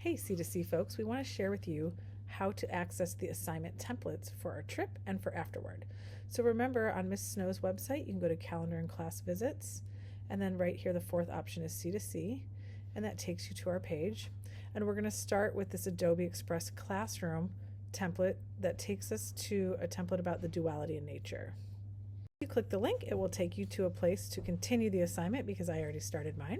Hey C2C folks, we want to share with you how to access the assignment templates for our trip and for afterward. So remember, on Miss Snow's website, you can go to calendar and class visits, and then right here the fourth option is C2C, and that takes you to our page. And we're going to start with this Adobe Express Classroom template that takes us to a template about the duality in nature. If you click the link, it will take you to a place to continue the assignment because I already started mine.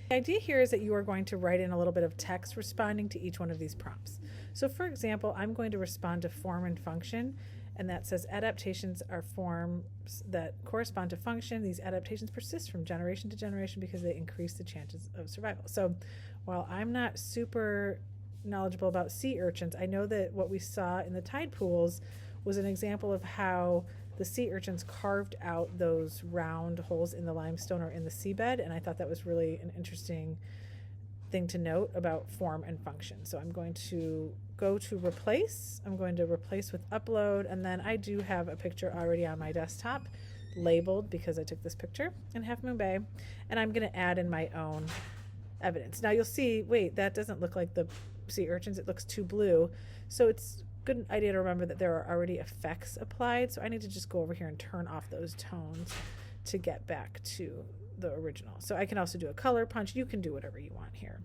The idea here is that you are going to write in a little bit of text responding to each one of these prompts. So for example, I'm going to respond to form and function, and that says adaptations are forms that correspond to function. These adaptations persist from generation to generation because they increase the chances of survival. So while I'm not super knowledgeable about sea urchins, I know that what we saw in the tide pools was an example of how the sea urchins carved out those round holes in the limestone or in the seabed, and I thought that was really an interesting thing to note about form and function. So I'm going to go to replace. I'm going to replace with upload, and then I do have a picture already on my desktop labeled because I took this picture in Half Moon Bay, and I'm going to add in my own evidence. Now you'll see, wait, that doesn't look like the sea urchins, it looks too blue. So it's good idea to remember that there are already effects applied, so I need to just go over here and turn off those tones to get back to the original. So I can also do a color punch. You can do whatever you want here.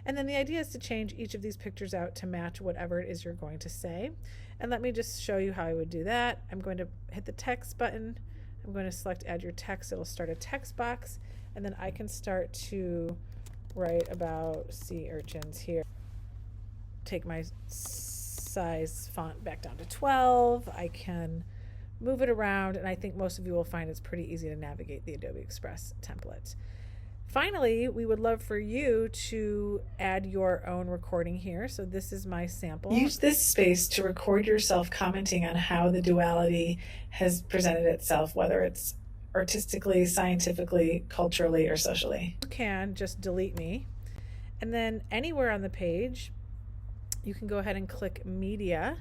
And then the idea is to change each of these pictures out to match whatever it is you're going to say. And let me just show you how I would do that. I'm going to hit the text button. I'm going to select add your text. It'll start a text box, and then I can start to write about sea urchins here. Take my size font back down to 12. I can move it around, and I think most of you will find it's pretty easy to navigate the Adobe Express template. Finally, we would love for you to add your own recording here. So this is my sample. Use this space to record yourself commenting on how the duality has presented itself, whether it's artistically, scientifically, culturally, or socially. You can just delete me, and then anywhere on the page you can go ahead and click media,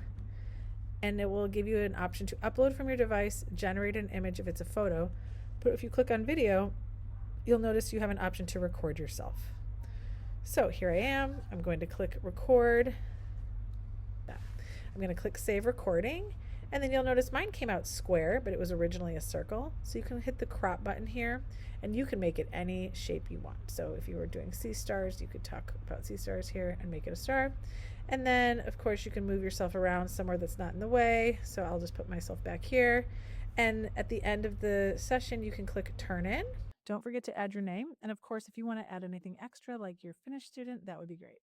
and it will give you an option to upload from your device, generate an image if it's a photo. But if you click on video, you'll notice you have an option to record yourself. So here I am. I'm going to click record. I'm going to click save recording, and then you'll notice mine came out square, but it was originally a circle. So you can hit the crop button here, and you can make it any shape you want. So if you were doing sea stars, you could talk about sea stars here and make it a star. And then of course you can move yourself around somewhere that's not in the way. So I'll just put myself back here. And at the end of the session, you can click turn in. Don't forget to add your name. And of course, if you want to add anything extra like your Finnish student, that would be great.